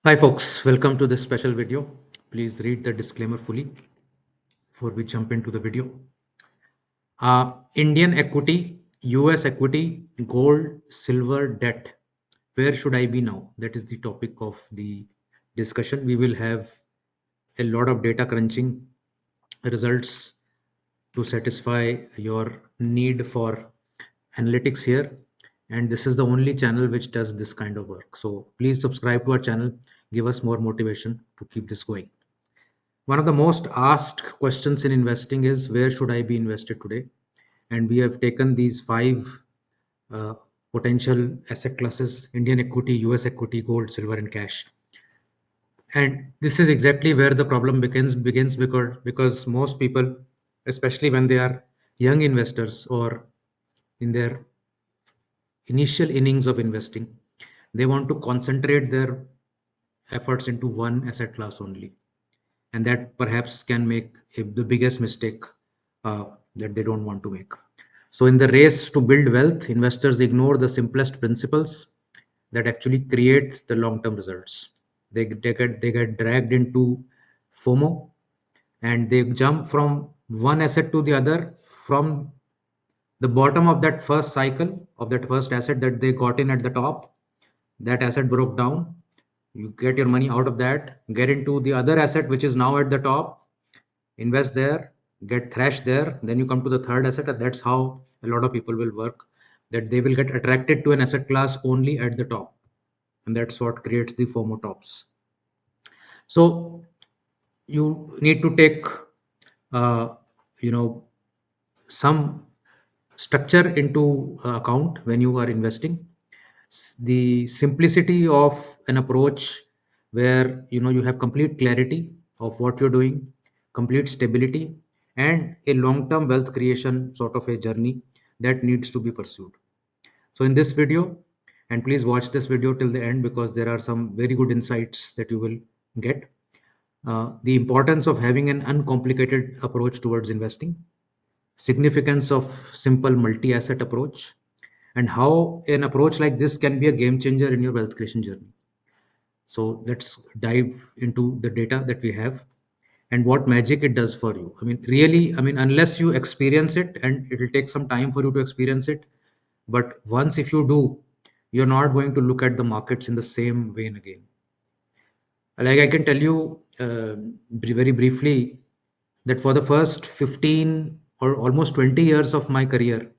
Hi folks, welcome to this special video. Please read the disclaimer fully before we jump into the video. Indian equity, US equity, gold, silver, debt. Where should I be now? That is the topic of the discussion. We will have a lot of data crunching results to satisfy your need for analytics here. And this is the only channel which does this kind of work. So please subscribe to our channel, give us more motivation to keep this going. One of the most asked questions in investing is where should I be invested today? And we have taken these five uh, potential asset classes: Indian equity, US equity, gold, silver, and cash. And this is exactly where the problem begins because most people, especially when they are young investors or in their initial innings of investing, they want to concentrate their efforts into one asset class only, and that perhaps can make the biggest mistake uh, that they don't want to make. So in the race to build wealth, investors ignore the simplest principles that actually create the long-term results. They get dragged into FOMO, and they jump from one asset to the other from the bottom of that first cycle of that first asset that they got in at the top. That asset broke down, you get your money out of that, get into the other asset which is now at the top, invest there, get thrashed there, then you come to the third asset. And that's how a lot of people will work, that they will get attracted to an asset class only at the top, and that's what creates the FOMO tops. So you need to take uh, you know some structure into account when you are investing. The simplicity of an approach where you have complete clarity of what you're doing, complete stability, and a long term wealth creation sort of a journey that needs to be pursued. So in this video, and please watch this video till the end because there are some very good insights that you will get. The importance of having an uncomplicated approach towards investing, significance of simple multi-asset approach, and how an approach like this can be a game changer in your wealth creation journey. So let's dive into the data that we have and what magic it does for you. I mean, really, I mean, unless you experience it, and it will take some time for you to experience it, but once if you do, you're not going to look at the markets in the same vein again. Like I can tell you very briefly that for the first 15 or almost 20 years of my career,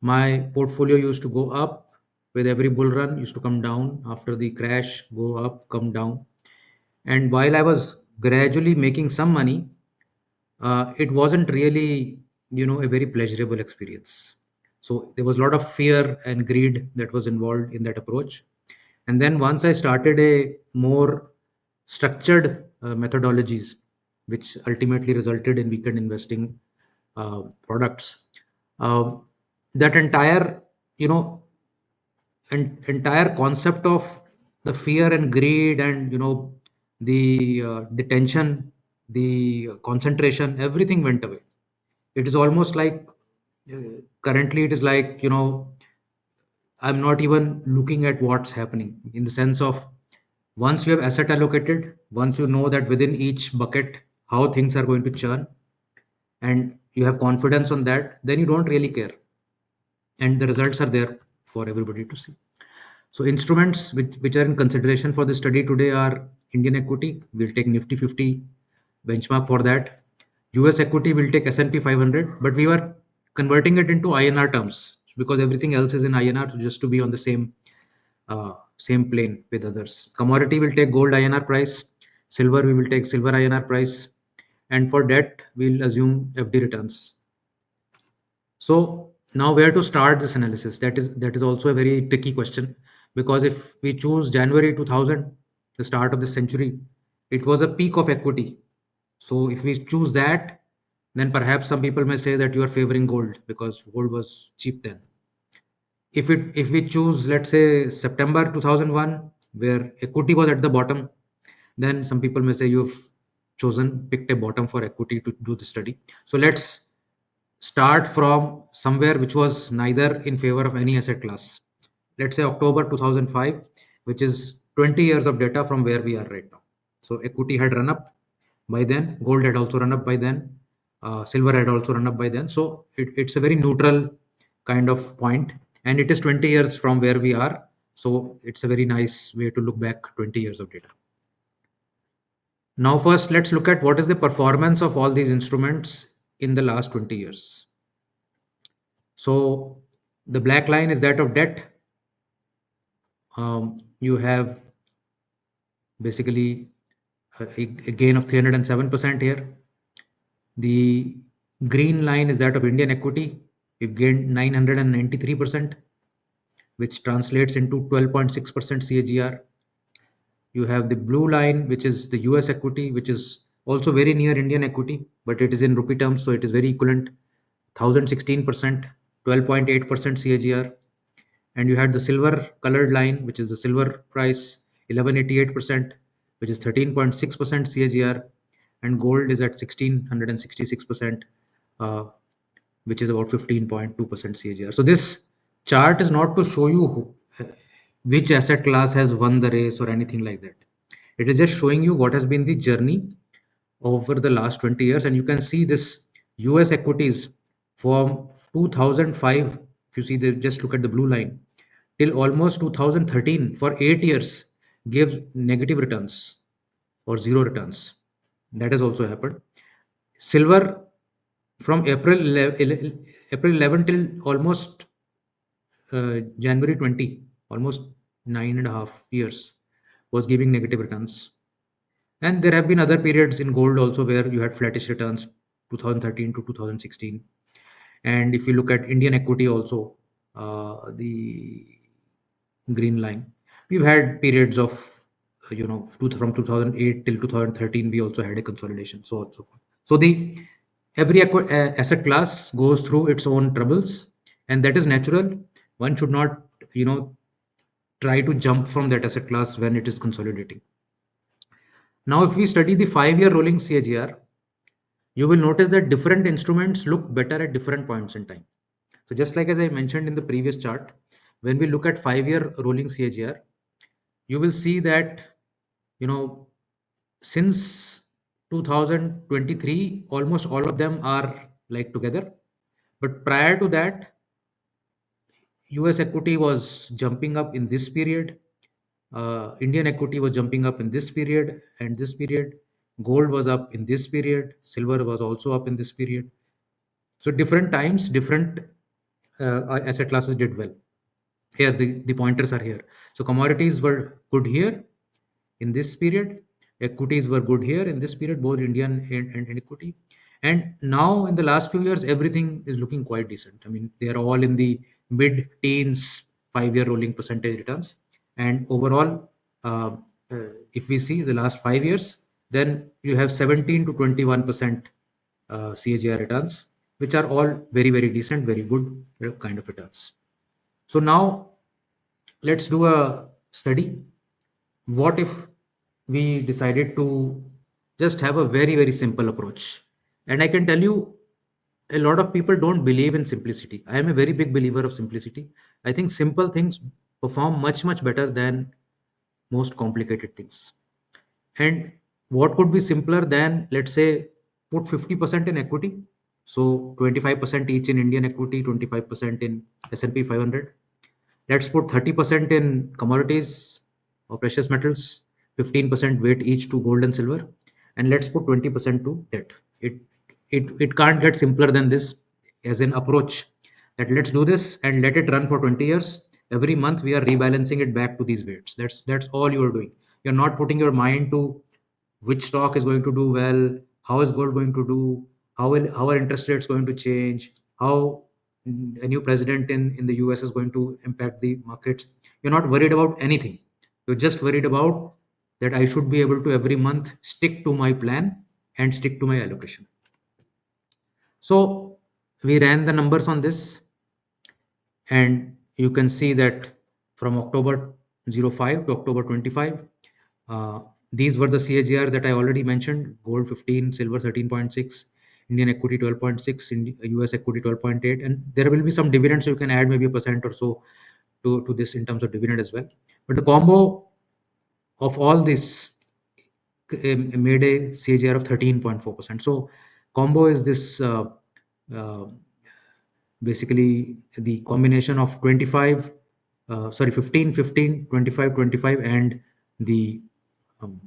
my portfolio used to go up with every bull run, used to come down after the crash, go up, come down. And while I was gradually making some money, it wasn't really, a very pleasurable experience. So there was a lot of fear and greed that was involved in that approach. And then once I started a more structured methodologies, which ultimately resulted in weekend investing products, uh, that you know, entire concept of the fear and greed and the tension, the concentration, everything went away. It is almost like currently it is like I'm not even looking at what's happening, in the sense of once you have asset allocated, once you know that within each bucket how things are going to churn, and you have confidence on that, then you don't really care, and the results are there for everybody to see. So instruments which are in consideration for the study today are Indian equity. We'll take Nifty 50 benchmark for that. US equity will take S&P 500, but we were converting it into INR terms because everything else is in INR, so just to be on the same plane with others. Commodity will take gold INR price. Silver we will take silver INR price, and for debt we'll assume FD returns. So now where to start this analysis? That is also a very tricky question, because if we choose January 2000, the start of the century, it was a peak of equity. So if we choose that, then perhaps some people may say that you are favoring gold because gold was cheap then. If we choose, let's say, September 2001, where equity was at the bottom, then some people may say you've picked a bottom for equity to do the study. So let's start from somewhere which was neither in favor of any asset class. Let's say October 2005, which is 20 years of data from where we are right now. So equity had run up by then, gold had also run up by then, silver had also run up by then. So it's a very neutral kind of point, and it is 20 years from where we are. So it's a very nice way to look back 20 years of data. Now, first, let's look at what is the performance of all these instruments in the last 20 years. So the black line is that of debt. You have basically a gain of 307% here. The green line is that of Indian equity. We've gained 993%, which translates into 12.6% CAGR. You have the blue line, which is the US equity, which is also very near Indian equity, but it is in rupee terms, so it is very equivalent. 1016%, 12.8% CAGR. And you had the silver colored line, which is the silver price, 1188%, which is 13.6% CAGR. And gold is at 1666%, uh, which is about 15.2% CAGR. So this chart is not to show you which asset class has won the race or anything like that. It is just showing you what has been the journey over the last 20 years. And you can see this US equities from 2005, if you see the, just look at the blue line, till almost 2013, for 8 years, gave negative returns or zero returns. That has also happened. Silver from April 11 till almost January 20, almost 9.5 years, was giving negative returns. And there have been other periods in gold also where you had flattish returns, 2013 to 2016. And if you look at Indian equity also, the green line, we've had periods of, from 2008 till 2013, we also had a consolidation. So, on so forth. So the every asset class goes through its own troubles, and that is natural. One should not, try to jump from that asset class when it is consolidating. Now, if we study the 5-year rolling CAGR, you will notice that different instruments look better at different points in time. So just like as I mentioned in the previous chart, when we look at 5-year rolling CAGR, you will see that, you know, since 2023, almost all of them are like together. But prior to that, US equity was jumping up in this period. Indian equity was jumping up in this period and this period. Gold was up in this period. Silver was also up in this period. So different times, different asset classes did well. Here, the pointers are here. So commodities were good here in this period. Equities were good here in this period, both Indian and equity. And now in the last few years, everything is looking quite decent. I mean, they are all in the mid teens, 5-year rolling percentage returns. And overall, uh, if we see the last 5 years, then you have 17 to 21% CAGR returns, which are all very, very decent, very good kind of returns. So now let's do a study. What if we decided to just have a very, very simple approach? And I can tell you, a lot of people don't believe in simplicity. I am a very big believer of simplicity. I think simple things perform much, much better than most complicated things. And what could be simpler than, let's say, put 50% in equity? So 25% each in Indian equity, 25% in S&P 500. Let's put 30% in commodities or precious metals, 15% weight each to gold and silver, and let's put 20% to debt. It it can't get simpler than this as an approach. That let's do this and let it run for 20 years. Every month we are rebalancing it back to these weights. That's all you are doing. You're not putting your mind to which stock is going to do well, how is gold going to do, how are interest rates going to change, how a new president in the US is going to impact the markets. You're not worried about anything. You're just worried about that I should be able to every month stick to my plan and stick to my allocation. So we ran the numbers on this, and you can see that from October 05 to October 25, uh, these were the CAGRs that I already mentioned: gold 15, silver 13.6, Indian equity 12.6, US equity 12.8, and there will be some dividends, so you can add maybe a percent or so to this in terms of dividend as well. But the combo of all this made a CAGR of 13.4%. So combo is this uh, basically the combination of 15, 15, 25, 25, and the um,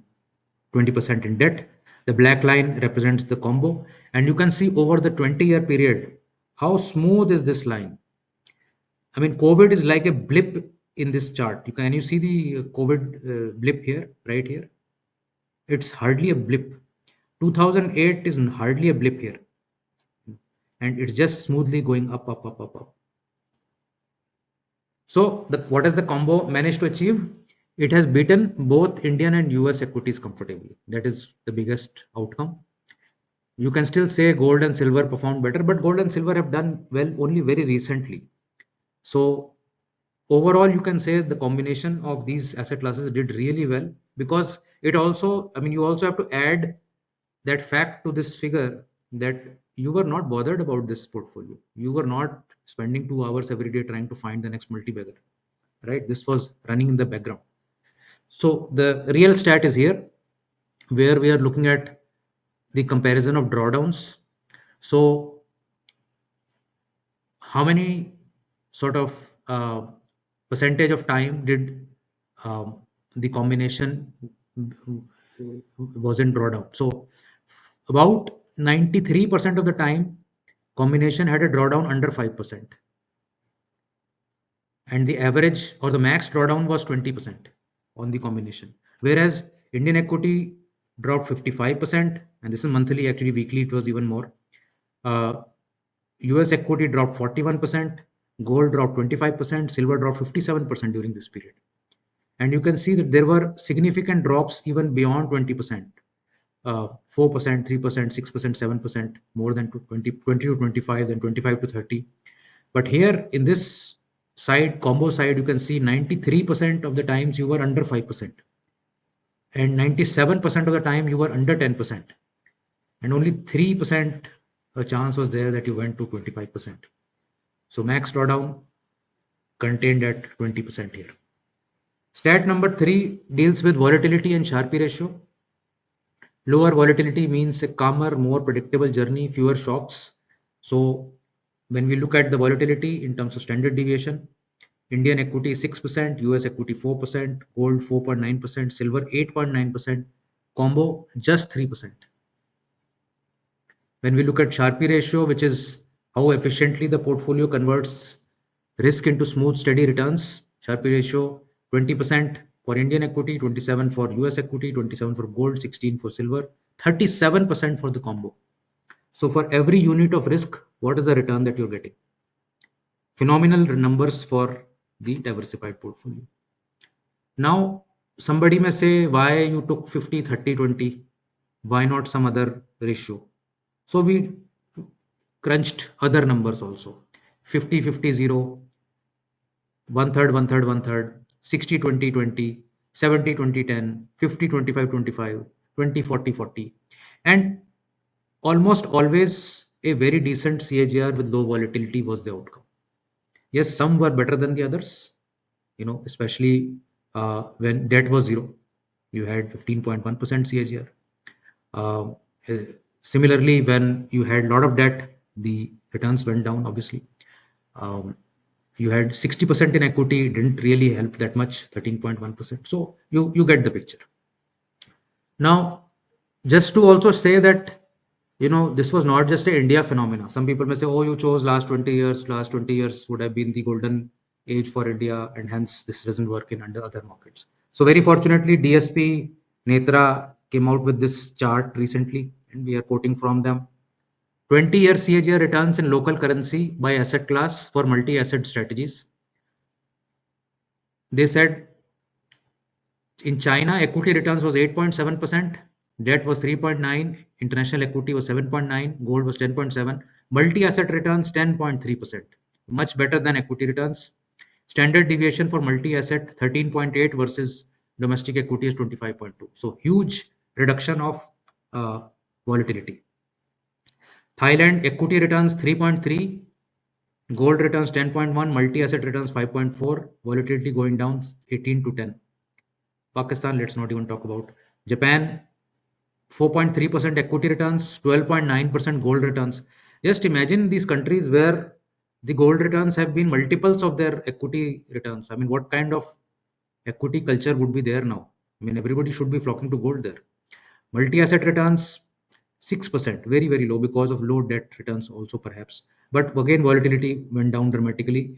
20% in debt. The black line represents the combo, and you can see over the 20-year period how smooth is this line. I mean, COVID is like a blip in this chart. You see the COVID blip here, right here? It's hardly a blip. 2008 is hardly a blip here, and it's just smoothly going up, up, up, up, up. So, what has the combo managed to achieve? It has beaten both Indian and US equities comfortably. That is the biggest outcome. You can still say gold and silver performed better, but gold and silver have done well only very recently. So, overall, you can say the combination of these asset classes did really well, because it also, I mean, you also have to add that fact to this figure, that you were not bothered about this portfolio. You were not spending 2 hours every day trying to find the next multi-bagger, right? This was running in the background. So the real stat is here, where we are looking at the comparison of drawdowns. So how many sort of percentage of time did the combination was in drawdown? So about 93% of the time, combination had a drawdown under 5%, and the average or the max drawdown was 20% on the combination. Whereas Indian equity dropped 55%, and this is monthly, actually weekly it was even more. Uh, US equity dropped 41%, gold dropped 25%, silver dropped 57% during this period. And you can see that there were significant drops even beyond 20%, 4%, 3%, 6%, 7%, more than 20 to 25, then 25 to 30. But here in this side, combo side, you can see 93% of the times you were under 5%, and 97% of the time you were under 10%, and only 3% a chance was there that you went to 25%. So max drawdown contained at 20% here. Stat number 3 deals with volatility and Sharpe ratio. Lower volatility means a calmer, more predictable journey, fewer shocks. So when we look at the volatility in terms of standard deviation, Indian equity 6%, US equity 4%, gold 4.9%, silver 8.9%, combo just 3%. When we look at Sharpe ratio, which is how efficiently the portfolio converts risk into smooth, steady returns, Sharpe ratio 20% for Indian equity, 27 for US equity, 27 for gold, 16 for silver, 37% for the combo. So for every unit of risk, what is the return that you're getting? Phenomenal numbers for the diversified portfolio. Now, somebody may say, why you took 50, 30, 20? Why not some other ratio? So we crunched other numbers also. 50, 50, 0, one third, one third, one third, 60, 20, 20, 70, 20, 10, 50, 25, 25, 20, 40, 40. And almost always a very decent CAGR with low volatility was the outcome. Yes, some were better than the others, especially when debt was zero. You had 15.1% CAGR. Um, uh, Similarly, when you had a lot of debt, the returns went down, obviously. Um, you had 60% in equity, didn't really help that much, 13.1%. So you get the picture. Now, just to also say that, this was not just a India phenomena. Some people may say, oh, you chose last 20 years. Last 20 years would have been the golden age for India, and hence this doesn't work in under other markets. So very fortunately, DSP Netra came out with this chart recently, and we are quoting from them. 20-year CAGR returns in local currency by asset class for multi-asset strategies. They said in China, equity returns was 8.7%, debt was 3.9, international equity was 7.9, gold was 10.7, multi-asset returns 10.3%, much better than equity returns. Standard deviation for multi-asset 13.8 versus domestic equity is 25.2. So huge reduction of uh, volatility. Thailand equity returns 3.3, gold returns 10.1, multi-asset returns 5.4, volatility going down 18 to 10. Pakistan, let's not even talk about. Japan, 4.3% equity returns, 12.9% gold returns. Just imagine these countries where the gold returns have been multiples of their equity returns. I mean, what kind of equity culture would be there now? I mean, everybody should be flocking to gold there. Multi asset returns, 6%, very, very low because of low debt returns, also perhaps. But again, volatility went down dramatically.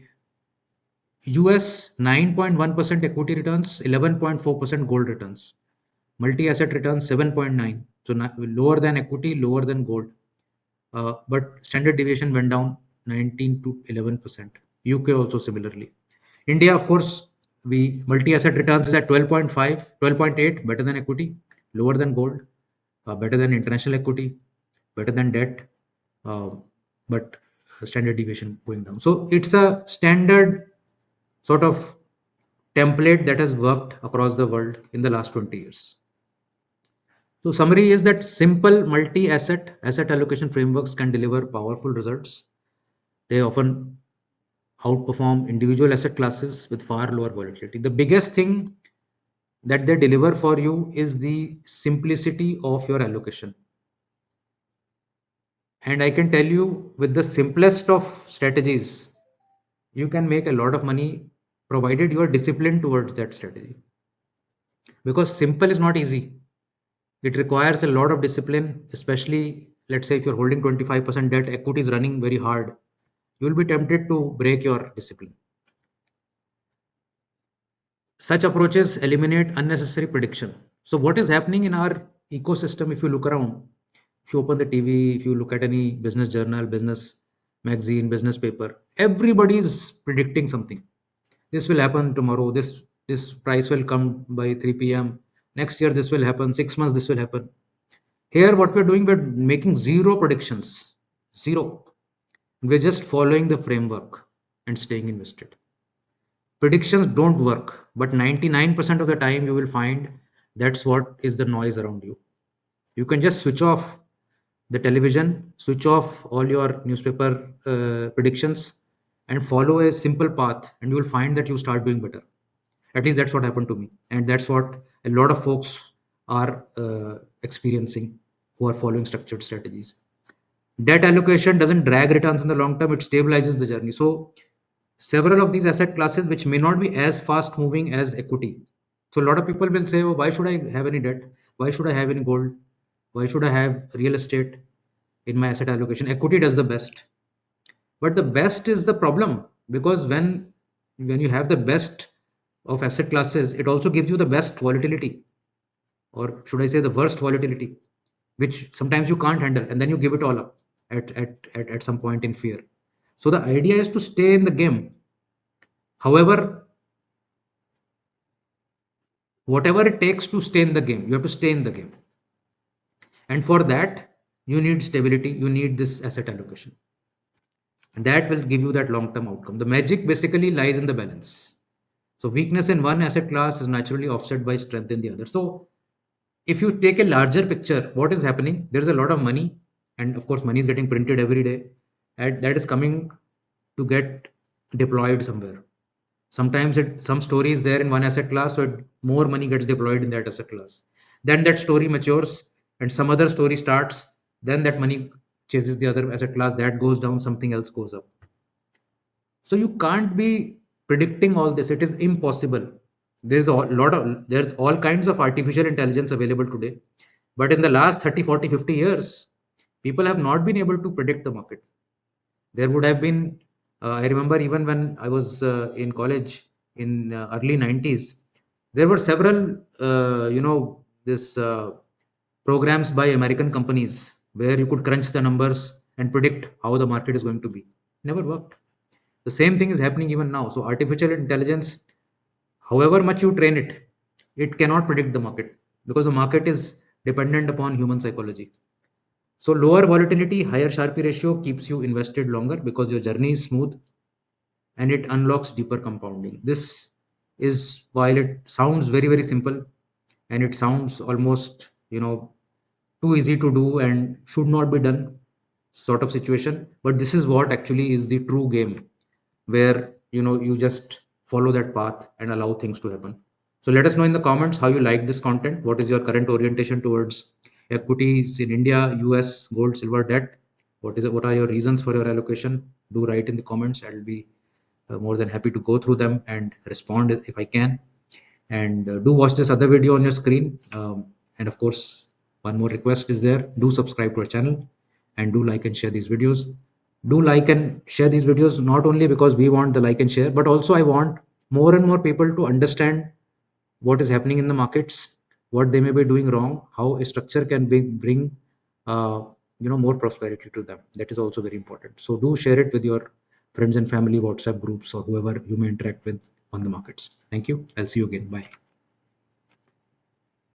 US 9.1% equity returns, 11.4% gold returns. Multi-asset returns 7.9. So lower than equity, lower than gold. But standard deviation went down 19 to 11%. UK also similarly. India, of course, we multi-asset returns is at 12.5, 12.8, better than equity, lower than gold, better than international equity, better than debt, uh, but standard deviation going down. So it's a standard sort of template that has worked across the world in the last 20 years. So summary is that simple multi-asset asset allocation frameworks can deliver powerful results. They often outperform individual asset classes with far lower volatility. The biggest thing that they deliver for you is the simplicity of your allocation. And I can tell you, with the simplest of strategies, you can make a lot of money provided you are disciplined towards that strategy. Because simple is not easy. It requires a lot of discipline, especially let's say if you're holding 25% debt, equity is running very hard. You'll be tempted to break your discipline. Such approaches eliminate unnecessary prediction. So, what is happening in our ecosystem? If you look around, if you open the TV, if you look at any business journal, business magazine, business paper, everybody is predicting something. This will happen tomorrow. This price will come by 3 p.m. Next year, this will happen. 6 months, this will happen. Here, what we're doing, we're making zero predictions. Zero. We're just following the framework and staying invested. Predictions don't work, but 99% of the time you will find that's what is the noise around you. You can just switch off the television, switch off all your newspaper predictions, and follow a simple path, and you will find that you start doing better. At least that's what happened to me, and that's what a lot of folks are experiencing who are following structured strategies. Debt allocation doesn't drag returns in the long term, it stabilizes the journey. So several of these asset classes which may not be as fast moving as equity. So a lot of people will say, oh, why should I have any debt? Why should I have any gold? Why should I have real estate in my asset allocation? Equity does the best. But the best is the problem, because when you have the best of asset classes, it also gives you the best volatility, or should I say the worst volatility, which sometimes you can't handle, and then you give it all up at some point in fear. So the idea is to stay in the game. However, whatever it takes to stay in the game, you have to stay in the game. And for that, you need stability, you need this asset allocation. And that will give you that long term outcome. The magic basically lies in the balance. So weakness in one asset class is naturally offset by strength in the other. So if you take a larger picture, what is happening? There is a lot of money, and of course, money is getting printed every day, and that is coming to get deployed somewhere. Sometimes some story is there in one asset class, so more money gets deployed in that asset class. Then that story matures, and some other story starts. Then that money chases the other asset class. That goes down, something else goes up. So you can't be predicting all this. It is impossible. There's all kinds of artificial intelligence available today. But in the last 30, 40, 50 years, people have not been able to predict the market. There would have been, I remember even when I was in college in early 90s, there were several, this programs by American companies where you could crunch the numbers and predict how the market is going to be. Never worked. The same thing is happening even now. So artificial intelligence, however much you train it, it cannot predict the market, because the market is dependent upon human psychology. So lower volatility, higher Sharpe ratio keeps you invested longer because your journey is smooth and it unlocks deeper compounding. This is, while it sounds very, very simple, and it sounds almost, too easy to do and should not be done sort of situation, but this is what actually is the true game, where you just follow that path and allow things to happen. So let us know in the comments how you like this content. What is your current orientation towards equities in India, US, gold, silver, debt? What are your reasons for your allocation? Do write in the comments. I'll be more than happy to go through them and respond if I can. And do watch this other video on your screen. And of course, one more request is there: do subscribe to our channel and do like and share these videos. Do like and share these videos not only because we want the like and share, but also I want more and more people to understand what is happening in the markets, what they may be doing wrong, how a structure can bring uh, more prosperity to them. That is also very important. So do share it with your friends and family WhatsApp groups or whoever you may interact with on the markets. Thank you. I'll see you again. Bye.